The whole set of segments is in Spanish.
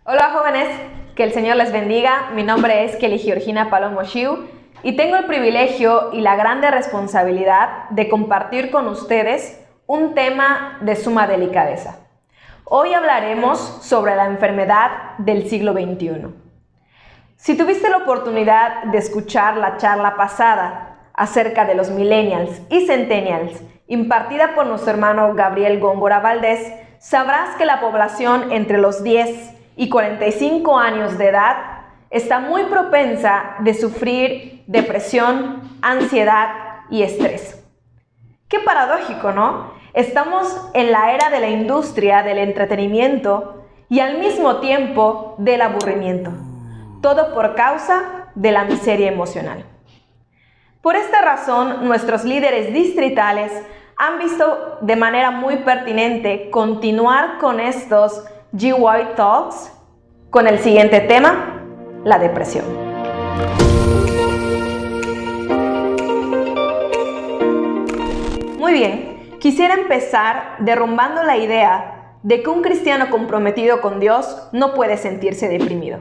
Hola jóvenes, que el Señor les bendiga. Mi nombre es Kelly Georgina Palomo Shiu y tengo el privilegio y la grande responsabilidad de compartir con ustedes un tema de suma delicadeza. Hoy hablaremos sobre la enfermedad del siglo XXI. Si tuviste la oportunidad de escuchar la charla pasada acerca de los millennials y centennials impartida por nuestro hermano Gabriel Góngora Valdés, sabrás que la población entre los 10 y 45 años de edad está muy propensa de sufrir depresión, ansiedad y estrés. Qué paradójico, ¿no? Estamos en la era de la industria del entretenimiento y al mismo tiempo del aburrimiento. Todo por causa de la miseria emocional. Por esta razón, nuestros líderes distritales han visto de manera muy pertinente continuar con estos GY Talks con el siguiente tema, la depresión. Muy bien, quisiera empezar derrumbando la idea de que un cristiano comprometido con Dios no puede sentirse deprimido.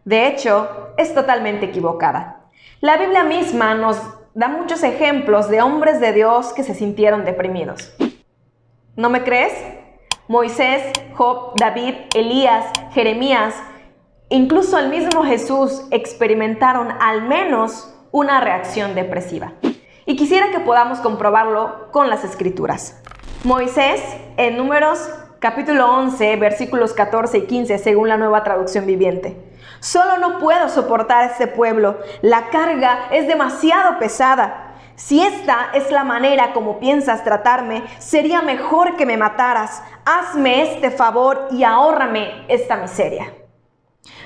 De hecho, es totalmente equivocada. La Biblia misma nos da muchos ejemplos de hombres de Dios que se sintieron deprimidos. ¿No me crees? Moisés, Job, David, Elías, Jeremías, incluso el mismo Jesús experimentaron al menos una reacción depresiva. Y quisiera que podamos comprobarlo con las Escrituras. Moisés, en Números capítulo 11, versículos 14 y 15, según la Nueva Traducción Viviente. Solo no puedo soportar a este pueblo, la carga es demasiado pesada. Si esta es la manera como piensas tratarme, sería mejor que me mataras. Hazme este favor y ahórrame esta miseria.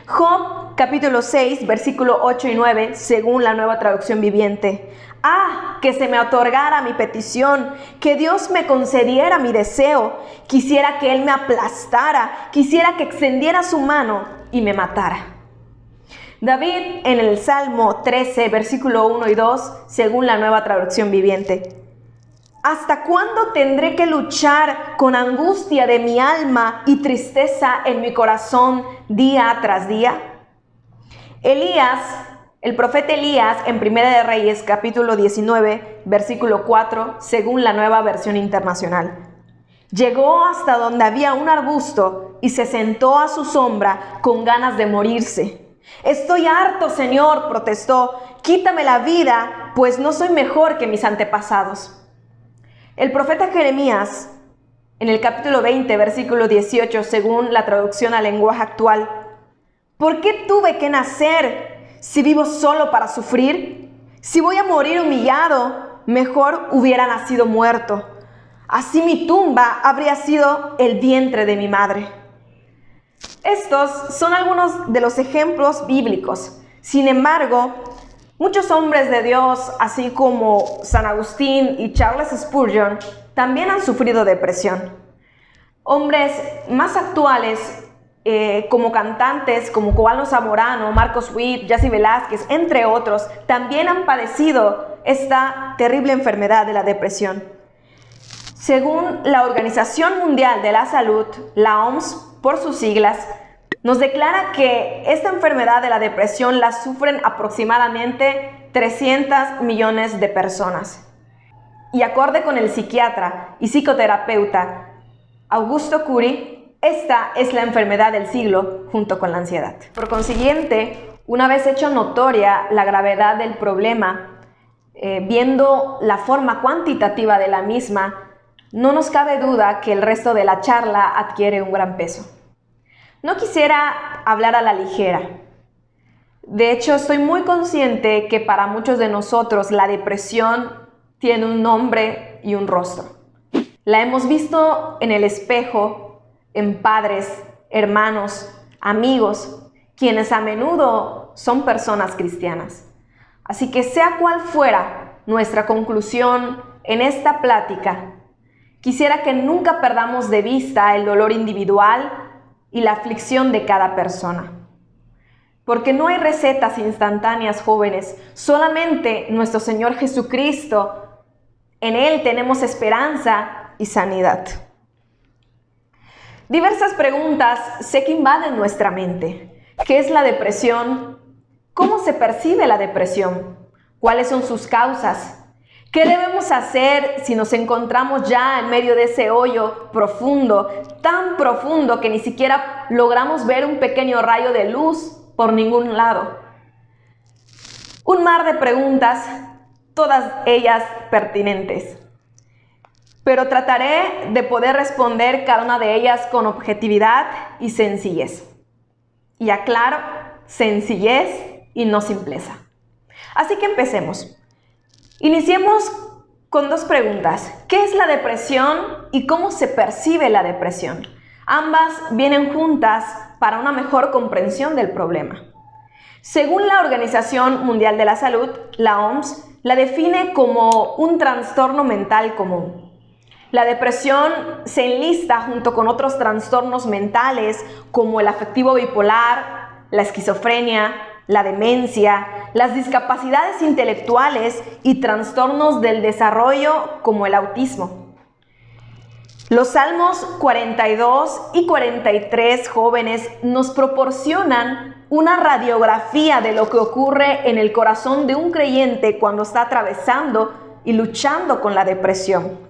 Job, capítulo 6, versículo 8 y 9, según la Nueva Traducción Viviente. ¡Ah, que se me otorgara mi petición! ¡Que Dios me concediera mi deseo! Quisiera que Él me aplastara, quisiera que extendiera su mano y me matara. David, en el Salmo 13, versículo 1 y 2, según la Nueva Traducción Viviente. ¿Hasta cuándo tendré que luchar con angustia de mi alma y tristeza en mi corazón día tras día? Elías, el profeta Elías, en Primera de Reyes, capítulo 19, versículo 4, según la Nueva Versión Internacional. Llegó hasta donde había un arbusto y se sentó a su sombra con ganas de morirse. Estoy harto, Señor, protestó. Quítame la vida, pues no soy mejor que mis antepasados. El profeta Jeremías, en el capítulo 20, versículo 18, según la traducción al lenguaje actual. ¿Por qué tuve que nacer si vivo solo para sufrir? Si voy a morir humillado, mejor hubiera nacido muerto. Así mi tumba habría sido el vientre de mi madre. Estos son algunos de los ejemplos bíblicos. Sin embargo, muchos hombres de Dios, así como San Agustín y Charles Spurgeon, también han sufrido depresión. Hombres más actuales, como cantantes como Cobano Zamorano, Marcos Witt, Yassi Velázquez, entre otros, también han padecido esta terrible enfermedad de la depresión. Según la Organización Mundial de la Salud, la OMS, por sus siglas, nos declara que esta enfermedad de la depresión la sufren aproximadamente 300 millones de personas. Y acorde con el psiquiatra y psicoterapeuta Augusto Curi, esta es la enfermedad del siglo junto con la ansiedad. Por consiguiente, una vez hecho notoria la gravedad del problema, viendo la forma cuantitativa de la misma, no nos cabe duda que el resto de la charla adquiere un gran peso. No quisiera hablar a la ligera. De hecho, estoy muy consciente que para muchos de nosotros la depresión tiene un nombre y un rostro. La hemos visto en el espejo, en padres, hermanos, amigos, quienes a menudo son personas cristianas. Así que sea cual fuera nuestra conclusión en esta plática, quisiera que nunca perdamos de vista el dolor individual y la aflicción de cada persona. Porque no hay recetas instantáneas, jóvenes, solamente nuestro Señor Jesucristo. En Él tenemos esperanza y sanidad. Diversas preguntas sé que invaden nuestra mente. ¿Qué es la depresión? ¿Cómo se percibe la depresión? ¿Cuáles son sus causas? ¿Qué debemos hacer si nos encontramos ya en medio de ese hoyo profundo, tan profundo que ni siquiera logramos ver un pequeño rayo de luz por ningún lado? Un mar de preguntas, todas ellas pertinentes. Pero trataré de poder responder cada una de ellas con objetividad y sencillez. Y aclaro, sencillez y no simpleza. Así que empecemos. Iniciemos con dos preguntas. ¿Qué es la depresión y cómo se percibe la depresión? Ambas vienen juntas para una mejor comprensión del problema. Según la Organización Mundial de la Salud, la OMS, la define como un trastorno mental común. La depresión se enlista junto con otros trastornos mentales como el afectivo bipolar, la esquizofrenia, la demencia, las discapacidades intelectuales y trastornos del desarrollo como el autismo. Los Salmos 42 y 43 jóvenes nos proporcionan una radiografía de lo que ocurre en el corazón de un creyente cuando está atravesando y luchando con la depresión.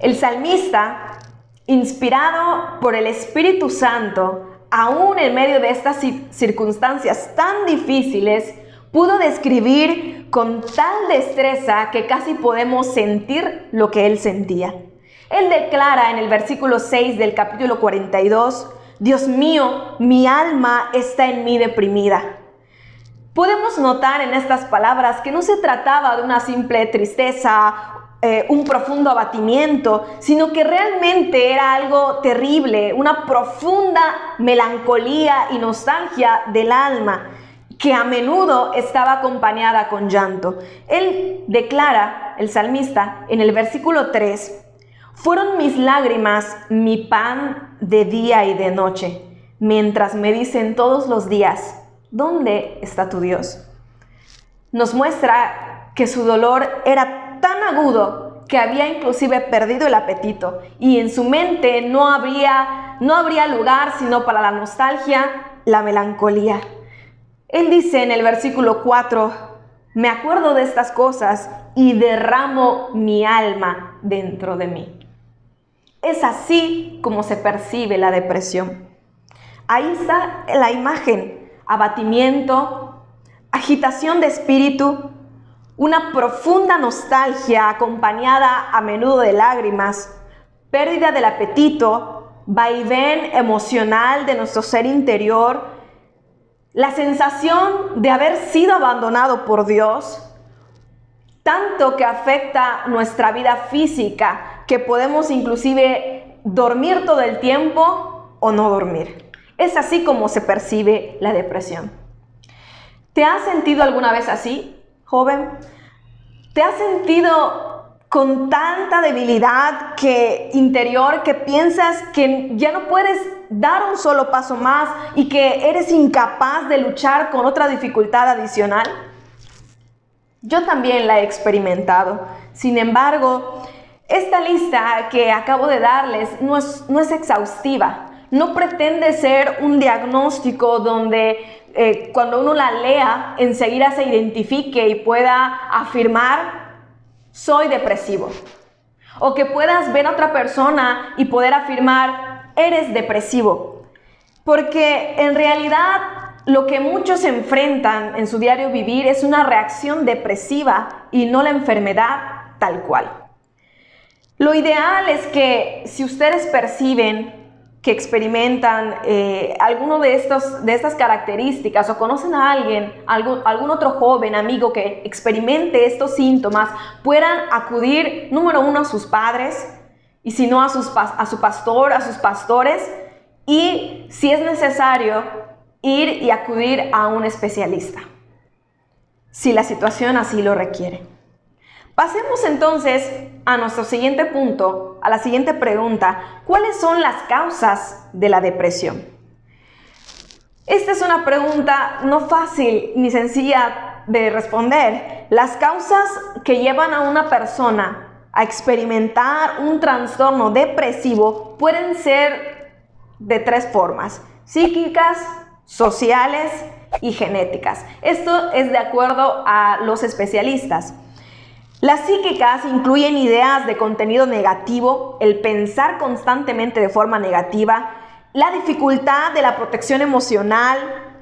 El salmista, inspirado por el Espíritu Santo, aún en medio de estas circunstancias tan difíciles, pudo describir con tal destreza que casi podemos sentir lo que él sentía. Él declara en el versículo 6 del capítulo 42, Dios mío, mi alma está en mí deprimida. Podemos notar en estas palabras que no se trataba de una simple tristeza, un profundo abatimiento, sino que realmente era algo terrible, una profunda melancolía y nostalgia del alma, que a menudo estaba acompañada con llanto. Él declara, el salmista, en el versículo 3, fueron mis lágrimas mi pan de día y de noche, mientras me dicen todos los días, ¿dónde está tu Dios? Nos muestra que su dolor era tan agudo que había inclusive perdido el apetito y en su mente no habría lugar sino para la nostalgia, la melancolía. Él dice en el versículo 4, me acuerdo de estas cosas y derramo mi alma dentro de mí. Es así como se percibe la depresión. Ahí está la imagen, abatimiento, agitación de espíritu, una profunda nostalgia acompañada a menudo de lágrimas, pérdida del apetito, vaivén emocional de nuestro ser interior, la sensación de haber sido abandonado por Dios, tanto que afecta nuestra vida física que podemos inclusive dormir todo el tiempo o no dormir. Es así como se percibe la depresión. ¿Te has sentido alguna vez así, joven? ¿Te has sentido con tanta debilidad interior que piensas que ya no puedes dar un solo paso más y que eres incapaz de luchar con otra dificultad adicional? Yo también la he experimentado. Sin embargo, esta lista que acabo de darles no es exhaustiva. No pretende ser un diagnóstico donde cuando uno la lea enseguida se identifique y pueda afirmar, soy depresivo. O que puedas ver a otra persona y poder afirmar, eres depresivo. Porque en realidad lo que muchos enfrentan en su diario vivir es una reacción depresiva y no la enfermedad tal cual. Lo ideal es que si ustedes perciben que experimentan alguno de estas características o conocen a alguien, algún otro joven, amigo que experimente estos síntomas, puedan acudir, número uno, a sus padres, y si no a su pastor, a sus pastores, y si es necesario, ir y acudir a un especialista, si la situación así lo requiere. Pasemos entonces a nuestro siguiente punto, a la siguiente pregunta. ¿Cuáles son las causas de la depresión? Esta es una pregunta no fácil ni sencilla de responder. Las causas que llevan a una persona a experimentar un trastorno depresivo pueden ser de 3 formas: psíquicas, sociales y genéticas. Esto es de acuerdo a los especialistas. Las psíquicas incluyen ideas de contenido negativo, el pensar constantemente de forma negativa, la dificultad de la protección emocional,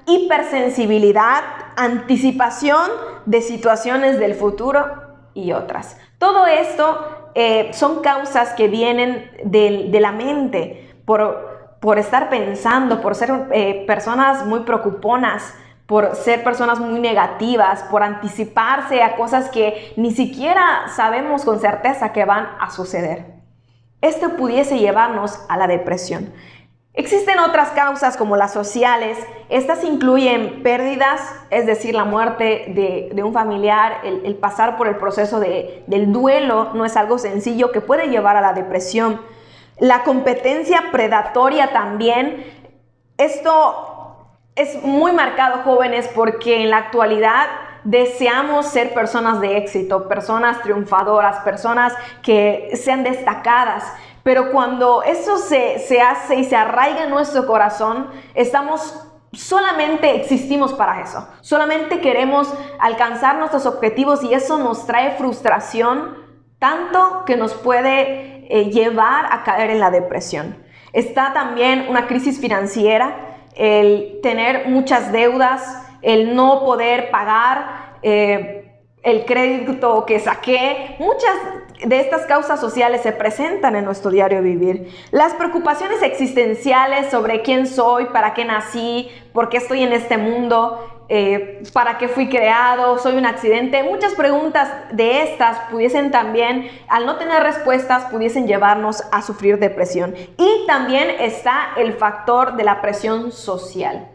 hipersensibilidad, anticipación de situaciones del futuro y otras. Todo esto son causas que vienen de la mente por estar pensando, por ser personas muy preocuponas, por ser personas muy negativas, por anticiparse a cosas que ni siquiera sabemos con certeza que van a suceder. Esto pudiese llevarnos a la depresión. Existen otras causas como las sociales. Estas incluyen pérdidas, es decir, la muerte de un familiar, el pasar por el proceso del duelo no es algo sencillo que puede llevar a la depresión. La competencia predatoria también. Esto es muy marcado, jóvenes, porque en la actualidad deseamos ser personas de éxito, personas triunfadoras, personas que sean destacadas. Pero cuando eso se hace y se arraiga en nuestro corazón, solamente existimos para eso. Solamente queremos alcanzar nuestros objetivos y eso nos trae frustración, tanto que nos puede llevar a caer en la depresión. Está también una crisis financiera, el tener muchas deudas, el no poder pagar el crédito que saqué. Muchas de estas causas sociales se presentan en nuestro diario vivir. Las preocupaciones existenciales sobre quién soy, para qué nací, por qué estoy en este mundo, para qué fui creado, soy un accidente. Muchas preguntas de estas pudiesen también, al no tener respuestas, pudiesen llevarnos a sufrir depresión. Y también está el factor de la presión social.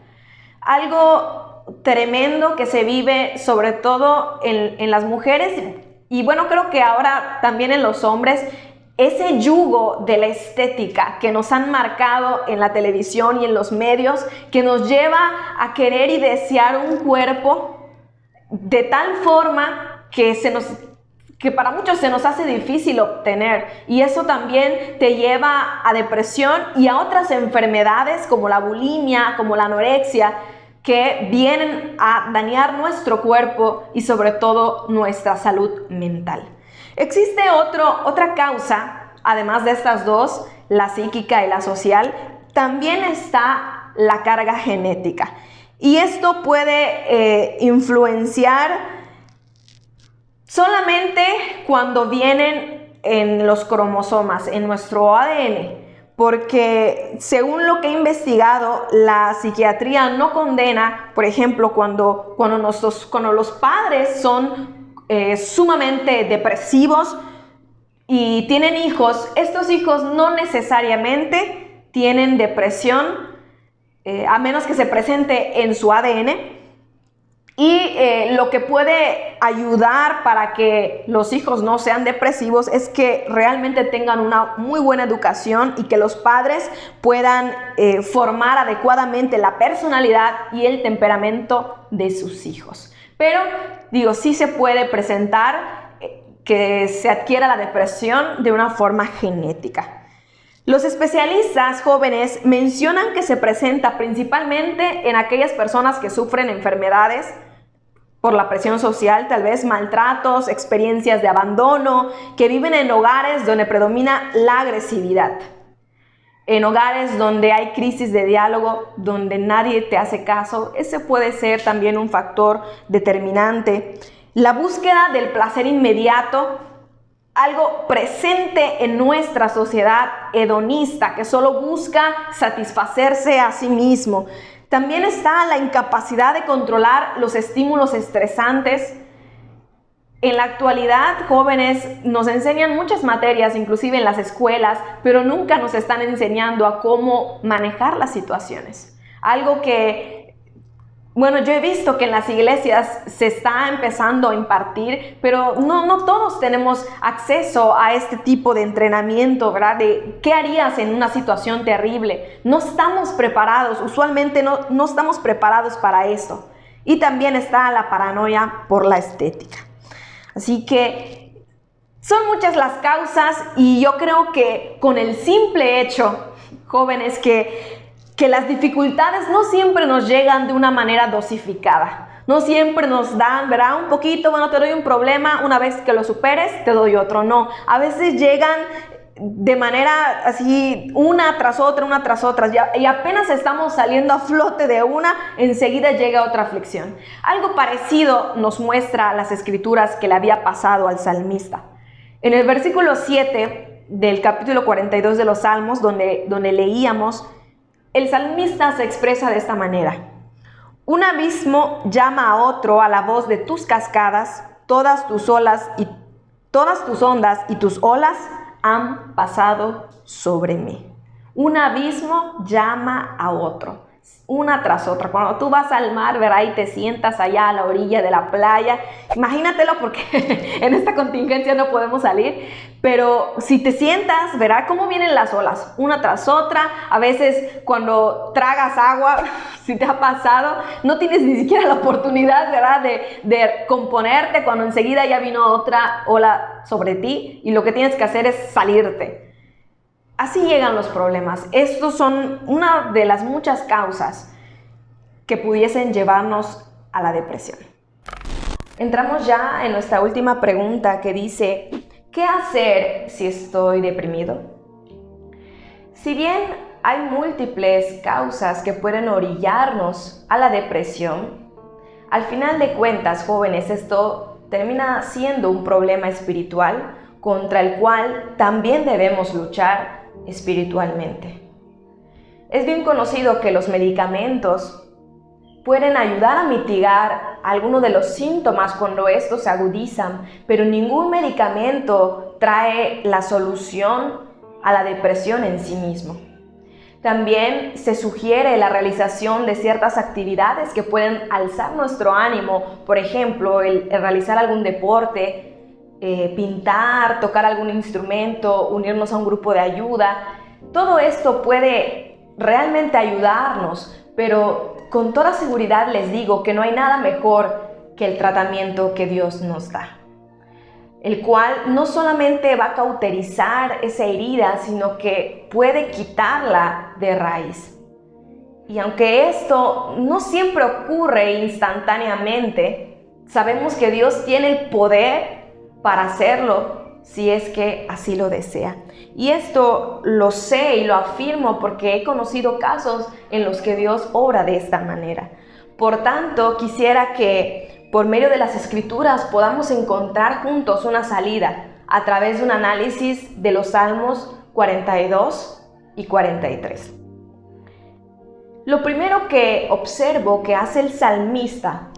Algo tremendo que se vive sobre todo en las mujeres y bueno, creo que ahora también en los hombres, ese yugo de la estética que nos han marcado en la televisión y en los medios, que nos lleva a querer y desear un cuerpo de tal forma que para muchos se nos hace difícil obtener, y eso también te lleva a depresión y a otras enfermedades como la bulimia, como la anorexia, que vienen a dañar nuestro cuerpo y sobre todo nuestra salud mental. Existe otra causa, además de estas dos, la psíquica y la social, también está la carga genética. Y esto puede influenciar solamente cuando vienen en los cromosomas, en nuestro ADN. Porque según lo que he investigado, la psiquiatría no condena, por ejemplo, cuando los padres son sumamente depresivos y tienen hijos. Estos hijos no necesariamente tienen depresión, a menos que se presente en su ADN. Y lo que puede ayudar para que los hijos no sean depresivos es que realmente tengan una muy buena educación y que los padres puedan formar adecuadamente la personalidad y el temperamento de sus hijos. Pero, sí se puede presentar que se adquiera la depresión de una forma genética. Los especialistas jóvenes mencionan que se presenta principalmente en aquellas personas que sufren enfermedades por la presión social, tal vez maltratos, experiencias de abandono, que viven en hogares donde predomina la agresividad, en hogares donde hay crisis de diálogo, donde nadie te hace caso. Ese puede ser también un factor determinante. La búsqueda del placer inmediato, algo presente en nuestra sociedad hedonista que solo busca satisfacerse a sí mismo. También está la incapacidad de controlar los estímulos estresantes. En la actualidad, jóvenes, nos enseñan muchas materias, inclusive en las escuelas, pero nunca nos están enseñando a cómo manejar las situaciones. Algo que, yo he visto que en las iglesias se está empezando a impartir, pero no todos tenemos acceso a este tipo de entrenamiento, ¿verdad? De qué harías en una situación terrible. No estamos preparados, usualmente no estamos preparados para esto. Y también está la paranoia por la estética. Así que son muchas las causas y yo creo que con el simple hecho, jóvenes, que las dificultades no siempre nos llegan de una manera dosificada. No siempre nos dan, ¿verdad? Un poquito, bueno, te doy un problema, una vez que lo superes, te doy otro. No, a veces llegan de manera así, una tras otra, y apenas estamos saliendo a flote de una, enseguida llega otra aflicción. Algo parecido nos muestra las escrituras que le había pasado al salmista. En el versículo 7 del capítulo 42 de los Salmos, donde leíamos, el salmista se expresa de esta manera: un abismo llama a otro a la voz de tus cascadas, todas tus ondas y tus olas han pasado sobre mí. Un abismo llama a otro, una tras otra. Cuando tú vas al mar, ¿verdad? Y te sientas allá a la orilla de la playa, imagínatelo, porque en esta contingencia no podemos salir, pero si te sientas, ¿verdad? Cómo vienen las olas, una tras otra. A veces cuando tragas agua, si te ha pasado, no tienes ni siquiera la oportunidad, ¿verdad? De componerte, cuando enseguida ya vino otra ola sobre ti y lo que tienes que hacer es salirte. Así llegan los problemas. Estos son una de las muchas causas que pudiesen llevarnos a la depresión. Entramos ya en nuestra última pregunta, que dice: ¿qué hacer si estoy deprimido? Si bien hay múltiples causas que pueden orillarnos a la depresión, al final de cuentas, jóvenes, esto termina siendo un problema espiritual contra el cual también debemos luchar espiritualmente. Es bien conocido que los medicamentos pueden ayudar a mitigar algunos de los síntomas cuando estos se agudizan, pero ningún medicamento trae la solución a la depresión en sí mismo. También se sugiere la realización de ciertas actividades que pueden alzar nuestro ánimo, por ejemplo, el realizar algún deporte, pintar, tocar algún instrumento, unirnos a un grupo de ayuda. Todo esto puede realmente ayudarnos, pero con toda seguridad les digo que no hay nada mejor que el tratamiento que Dios nos da, el cual no solamente va a cauterizar esa herida, sino que puede quitarla de raíz. Y aunque esto no siempre ocurre instantáneamente, sabemos que Dios tiene el poder para hacerlo si es que así lo desea. Y esto lo sé y lo afirmo porque he conocido casos en los que Dios obra de esta manera. Por tanto, quisiera que por medio de las Escrituras podamos encontrar juntos una salida a través de un análisis de los Salmos 42 y 43. Lo primero que observo que hace el salmista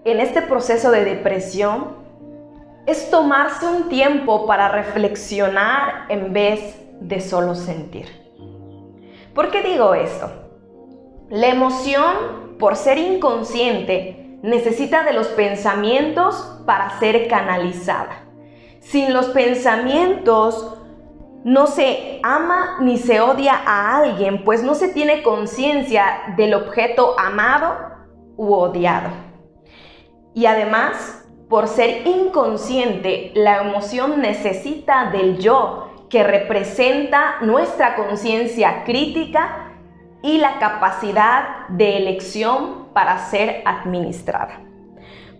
en este proceso de depresión es tomarse un tiempo para reflexionar en vez de solo sentir. ¿Por qué digo esto? La emoción, por ser inconsciente, necesita de los pensamientos para ser canalizada. Sin los pensamientos no se ama ni se odia a alguien, pues no se tiene conciencia del objeto amado u odiado. Y además, por ser inconsciente, la emoción necesita del yo, que representa nuestra conciencia crítica y la capacidad de elección para ser administrada.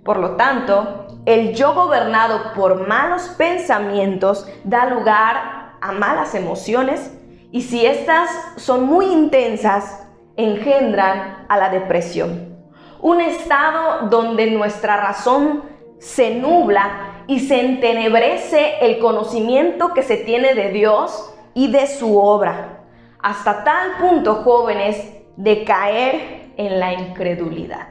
Por lo tanto, el yo gobernado por malos pensamientos da lugar a malas emociones, y si estas son muy intensas, engendran a la depresión. Un estado donde nuestra razón se nubla y se entenebrece el conocimiento que se tiene de Dios y de su obra, hasta tal punto, jóvenes, de caer en la incredulidad.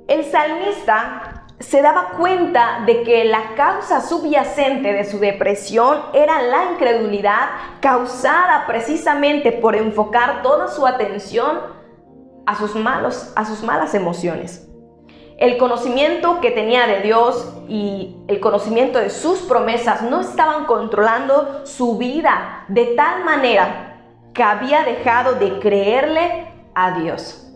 El salmista se daba cuenta de que la causa subyacente de su depresión era la incredulidad, causada precisamente por enfocar toda su atención a sus malas emociones. El conocimiento que tenía de Dios y el conocimiento de sus promesas no estaban controlando su vida de tal manera que había dejado de creerle a Dios.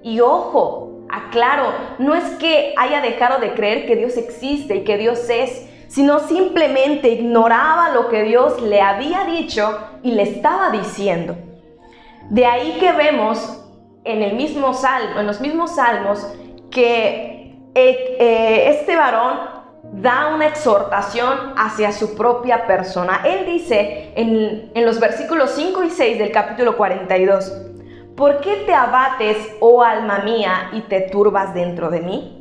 Y ojo, aclaro, no es que haya dejado de creer que Dios existe y que Dios es, sino simplemente ignoraba lo que Dios le había dicho y le estaba diciendo. De ahí que vemos en los mismos salmos, que este varón da una exhortación hacia su propia persona. Él dice en los versículos 5 y 6 del capítulo 42, ¿por qué te abates, oh alma mía, y te turbas dentro de mí?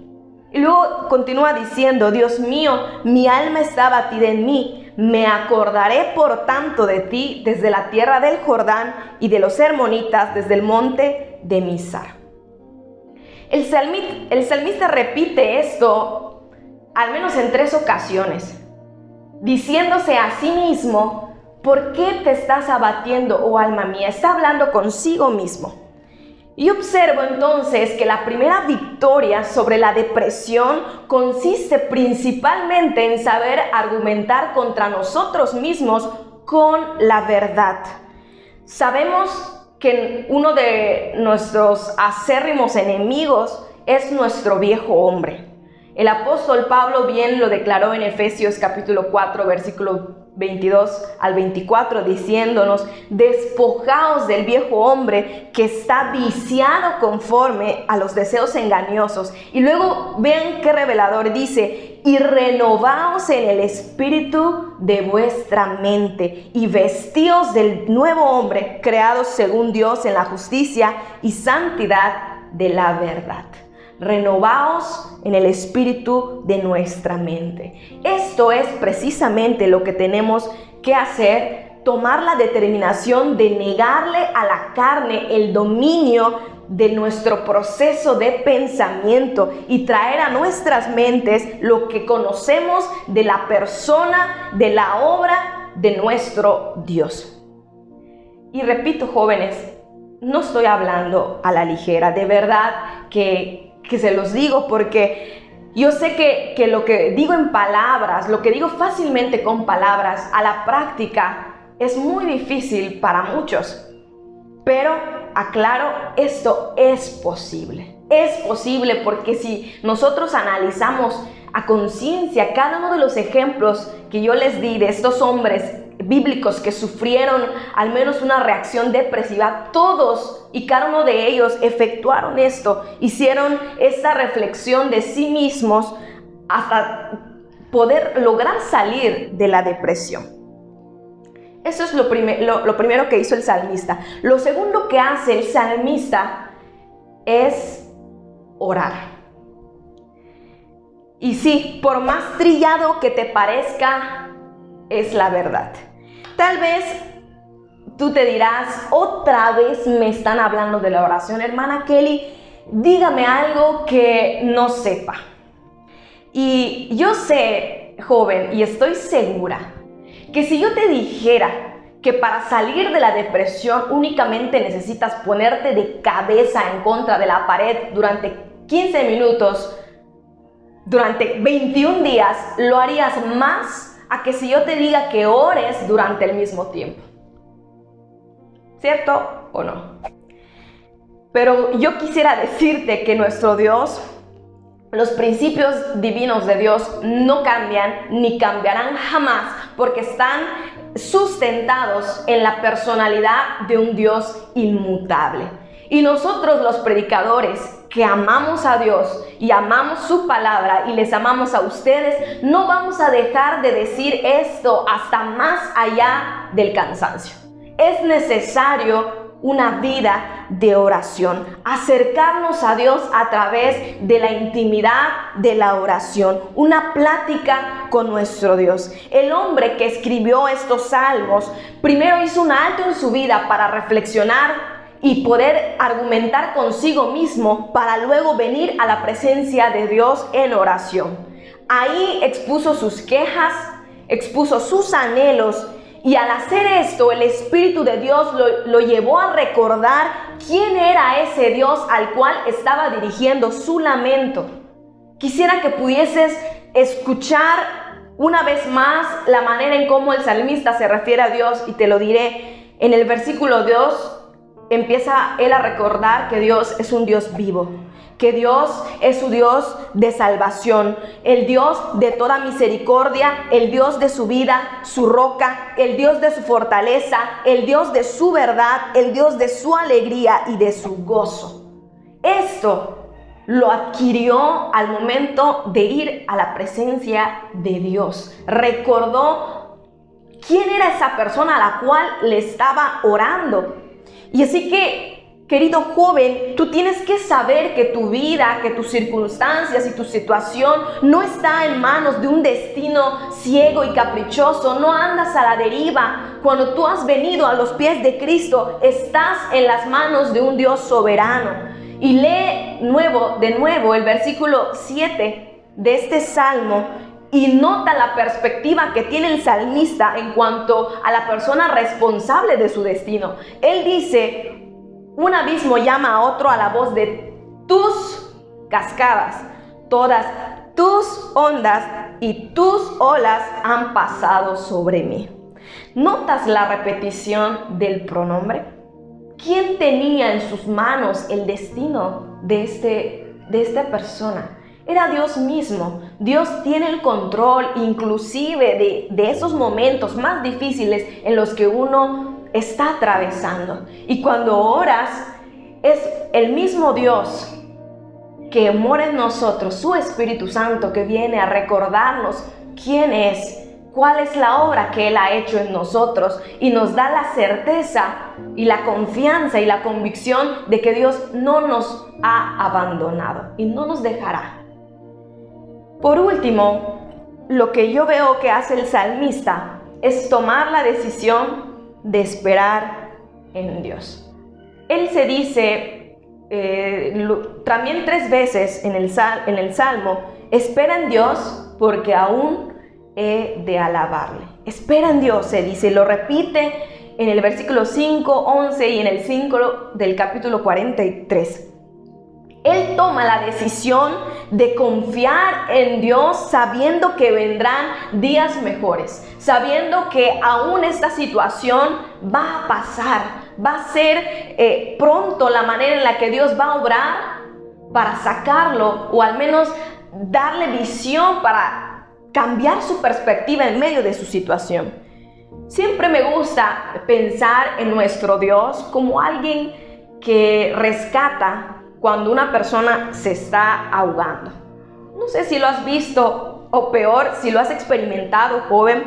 Y luego continúa diciendo, Dios mío, mi alma está abatida en mí. Me acordaré por tanto de ti desde la tierra del Jordán y de los hermonitas desde el monte de Mizar. El salmista repite esto al menos en 3 ocasiones, diciéndose a sí mismo, ¿por qué te estás abatiendo, oh alma mía? Está hablando consigo mismo. Y observo entonces que la primera victoria sobre la depresión consiste principalmente en saber argumentar contra nosotros mismos con la verdad. Sabemos que uno de nuestros acérrimos enemigos es nuestro viejo hombre. El apóstol Pablo bien lo declaró en Efesios capítulo 4, versículo 22 al 24, diciéndonos, despojaos del viejo hombre que está viciado conforme a los deseos engañosos. Y luego vean qué revelador dice, y renovaos en el espíritu de vuestra mente y vestíos del nuevo hombre, creados según Dios en la justicia y santidad de la verdad. Renovaos en el espíritu de nuestra mente. Esto es precisamente lo que tenemos que hacer, tomar la determinación de negarle a la carne el dominio de nuestro proceso de pensamiento y traer a nuestras mentes lo que conocemos de la persona, de la obra de nuestro Dios. Y repito, jóvenes, no estoy hablando a la ligera, de verdad que se los digo porque yo sé que lo que digo en palabras, lo que digo fácilmente con palabras, a la práctica es muy difícil para muchos. Pero aclaro, esto es posible. Es posible porque si nosotros analizamos a conciencia cada uno de los ejemplos que yo les di de estos hombres bíblicos que sufrieron al menos una reacción depresiva, todos y cada uno de ellos efectuaron esto, hicieron esta reflexión de sí mismos hasta poder lograr salir de la depresión. Eso es lo primero que hizo el salmista. Lo segundo que hace el salmista es orar. Y sí, por más trillado que te parezca, es la verdad. Tal vez tú te dirás, otra vez me están hablando de la oración, hermana Kelly, dígame algo que no sepa. Y yo sé, joven, y estoy segura, que si yo te dijera que para salir de la depresión únicamente necesitas ponerte de cabeza en contra de la pared durante 15 minutos, durante 21 días, lo harías más a que si yo te diga que ores durante el mismo tiempo. ¿Cierto o no? Pero yo quisiera decirte que nuestro Dios, los principios divinos de Dios no cambian ni cambiarán jamás porque están sustentados en la personalidad de un Dios inmutable. Y nosotros los predicadores que amamos a Dios y amamos su palabra y les amamos a ustedes, no vamos a dejar de decir esto hasta más allá del cansancio. Es necesario una vida de oración, acercarnos a Dios a través de la intimidad de la oración, una plática con nuestro Dios. El hombre que escribió estos salmos primero hizo un alto en su vida para reflexionar y poder argumentar consigo mismo para luego venir a la presencia de Dios en oración. Ahí expuso sus quejas, expuso sus anhelos y al hacer esto el Espíritu de Dios lo llevó a recordar quién era ese Dios al cual estaba dirigiendo su lamento. Quisiera que pudieses escuchar una vez más la manera en cómo el salmista se refiere a Dios y te lo diré. En el versículo 2 empieza él a recordar que Dios es un Dios vivo, que Dios es su Dios de salvación, el Dios de toda misericordia, el Dios de su vida, su roca, el Dios de su fortaleza, el Dios de su verdad, el Dios de su alegría y de su gozo. Esto lo adquirió al momento de ir a la presencia de Dios. Recordó quién era esa persona a la cual le estaba orando. Y así que, querido joven, tú tienes que saber que tu vida, que tus circunstancias y tu situación no está en manos de un destino ciego y caprichoso. No andas a la deriva. Cuando tú has venido a los pies de Cristo, estás en las manos de un Dios soberano. Y lee de nuevo el versículo 7 de este salmo y nota la perspectiva que tiene el salmista en cuanto a la persona responsable de su destino. Él dice: un abismo llama a otro a la voz de tus cascadas, todas tus ondas y tus olas han pasado sobre mí. ¿Notas la repetición del pronombre? ¿Quién tenía en sus manos el destino de esta persona? Era Dios mismo. Dios tiene el control inclusive de esos momentos más difíciles en los que uno está atravesando. Y cuando oras, es el mismo Dios que mora en nosotros, su Espíritu Santo, que viene a recordarnos quién es, cuál es la obra que Él ha hecho en nosotros y nos da la certeza y la confianza y la convicción de que Dios no nos ha abandonado y no nos dejará. Por último, lo que yo veo que hace el salmista es tomar la decisión de esperar en Dios. Él se dice también 3 veces en el Salmo: espera en Dios porque aún he de alabarle. Espera en Dios, se dice, lo repite en el versículo 5, 11 y en el 5 del capítulo 43. Él toma la decisión de confiar en Dios sabiendo que vendrán días mejores, sabiendo que aún esta situación va a pasar, va a ser pronto la manera en la que Dios va a obrar para sacarlo o al menos darle visión para cambiar su perspectiva en medio de su situación. Siempre me gusta pensar en nuestro Dios como alguien que rescata cuando una persona se está ahogando. No sé si lo has visto o peor, si lo has experimentado, joven.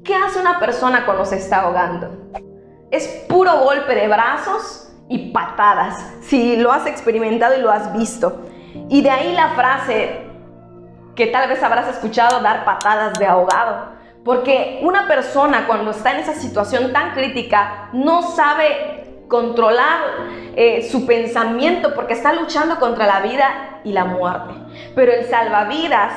¿Qué hace una persona cuando se está ahogando? Es puro golpe de brazos y patadas, si lo has experimentado y lo has visto. Y de ahí la frase que tal vez habrás escuchado: dar patadas de ahogado. Porque una persona cuando está en esa situación tan crítica no sabe controlar su pensamiento porque está luchando contra la vida y la muerte. Pero el salvavidas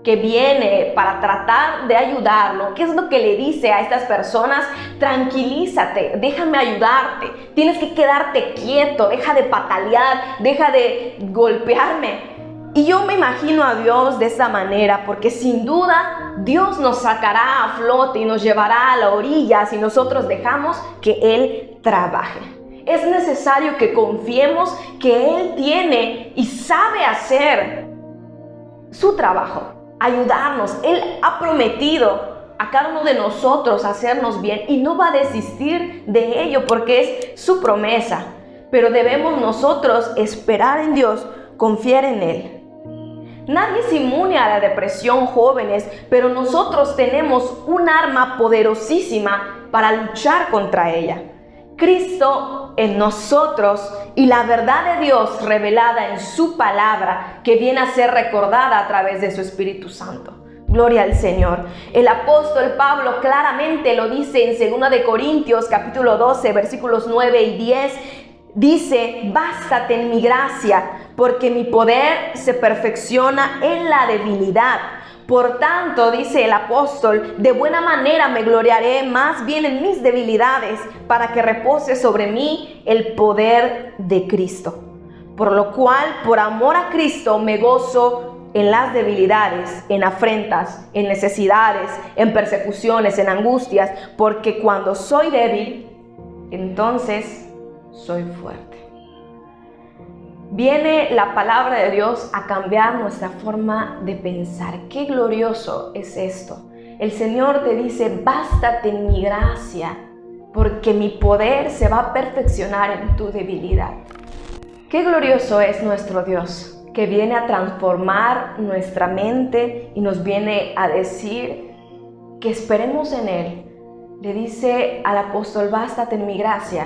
que viene para tratar de ayudarlo, ¿qué es lo que le dice a estas personas? Tranquilízate, déjame ayudarte, tienes que quedarte quieto, deja de patalear, deja de golpearme. Y yo me imagino a Dios de esa manera, porque sin duda Dios nos sacará a flote y nos llevará a la orilla si nosotros dejamos que Él trabaje. Es necesario que confiemos que Él tiene y sabe hacer su trabajo, ayudarnos. Él ha prometido a cada uno de nosotros hacernos bien y no va a desistir de ello porque es su promesa. Pero debemos nosotros esperar en Dios, confiar en Él. Nadie es inmune a la depresión, jóvenes, pero nosotros tenemos un arma poderosísima para luchar contra ella. Cristo en nosotros y la verdad de Dios revelada en su palabra, que viene a ser recordada a través de su Espíritu Santo. Gloria al Señor. El apóstol Pablo claramente lo dice en 2 de Corintios capítulo 12 versículos 9 y 10. Dice: bástate en mi gracia, porque mi poder se perfecciona en la debilidad. Por tanto, dice el apóstol, de buena manera me gloriaré más bien en mis debilidades, para que repose sobre mí el poder de Cristo. Por lo cual, por amor a Cristo, me gozo en las debilidades, en afrentas, en necesidades, en persecuciones, en angustias, porque cuando soy débil, entonces soy fuerte. Viene la palabra de Dios a cambiar nuestra forma de pensar. Qué glorioso es esto. El Señor te dice, bástate en mi gracia, porque mi poder se va a perfeccionar en tu debilidad. Qué glorioso es nuestro Dios, que viene a transformar nuestra mente y nos viene a decir que esperemos en Él. Le dice al apóstol, bástate en mi gracia,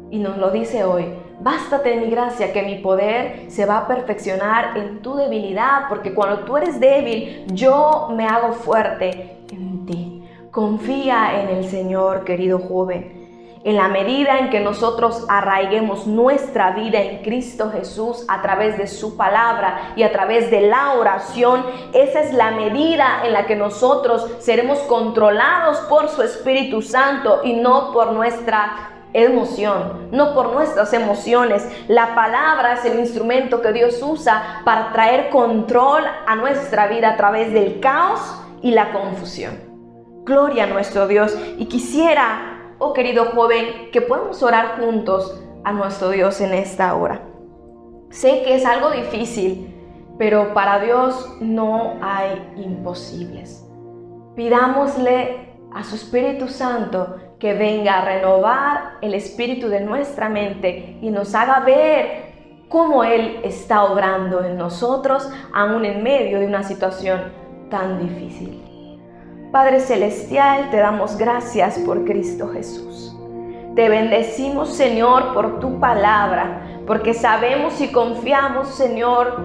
y nos lo dice hoy. Bástate en mi gracia, que mi poder se va a perfeccionar en tu debilidad, porque cuando tú eres débil, yo me hago fuerte en ti. Confía en el Señor, querido joven. En la medida en que nosotros arraiguemos nuestra vida en Cristo Jesús a través de su palabra y a través de la oración, esa es la medida en la que nosotros seremos controlados por su Espíritu Santo y no por nuestra emoción, no por nuestras emociones. La palabra es el instrumento que Dios usa para traer control a nuestra vida a través del caos y la confusión. Gloria a nuestro Dios. Y quisiera, oh querido joven, que podamos orar juntos a nuestro Dios en esta hora. Sé que es algo difícil, pero para Dios no hay imposibles. Pidámosle a su Espíritu Santo que venga a renovar el espíritu de nuestra mente y nos haga ver cómo Él está obrando en nosotros, aún en medio de una situación tan difícil. Padre Celestial, te damos gracias por Cristo Jesús. Te bendecimos, Señor, por tu palabra, porque sabemos y confiamos, Señor,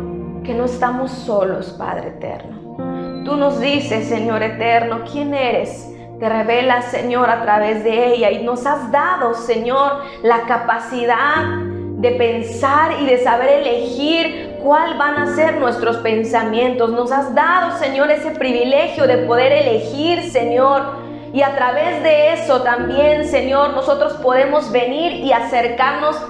que no estamos solos, Padre eterno. Tú nos dices, Señor eterno, quién eres. Te revelas, Señor, a través de ella y nos has dado, Señor, la capacidad de pensar y de saber elegir cuál van a ser nuestros pensamientos. Nos has dado, Señor, ese privilegio de poder elegir, Señor. Y a través de eso también, Señor, nosotros podemos venir y acercarnos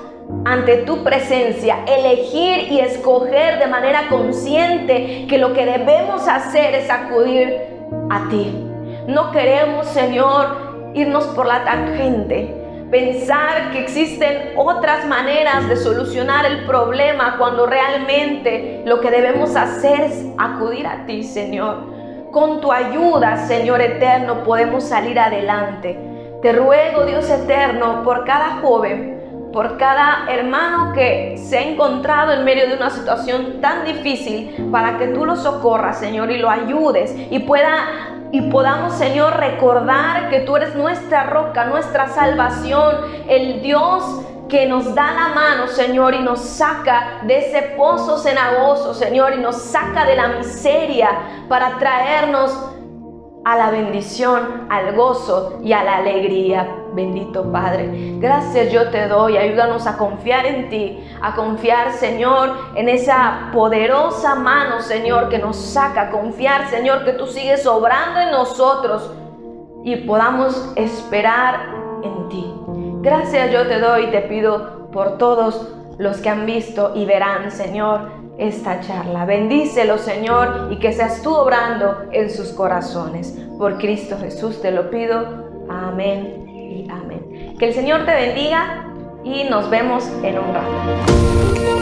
ante tu presencia, elegir y escoger de manera consciente que lo que debemos hacer es acudir a ti. No queremos, Señor, irnos por la tangente, pensar que existen otras maneras de solucionar el problema cuando realmente lo que debemos hacer es acudir a ti, Señor. Con tu ayuda, Señor eterno, podemos salir adelante. Te ruego, Dios eterno, por cada joven, por cada hermano que se ha encontrado en medio de una situación tan difícil, para que tú lo socorras, Señor, y lo ayudes y podamos, Señor, recordar que tú eres nuestra roca, nuestra salvación, el Dios que nos da la mano, Señor, y nos saca de ese pozo cenagoso, Señor, y nos saca de la miseria para traernos a la bendición, al gozo y a la alegría. Bendito Padre, gracias yo te doy. Ayúdanos a confiar en ti, a confiar, Señor, en esa poderosa mano, Señor, que nos saca. Confiar, Señor, que tú sigues obrando en nosotros y podamos esperar en ti. Gracias yo te doy y te pido por todos los que han visto y verán, Señor, esta charla. Bendícelos, Señor, y que seas tú obrando en sus corazones. Por Cristo Jesús te lo pido. Amén y amén. Que el Señor te bendiga y nos vemos en un rato.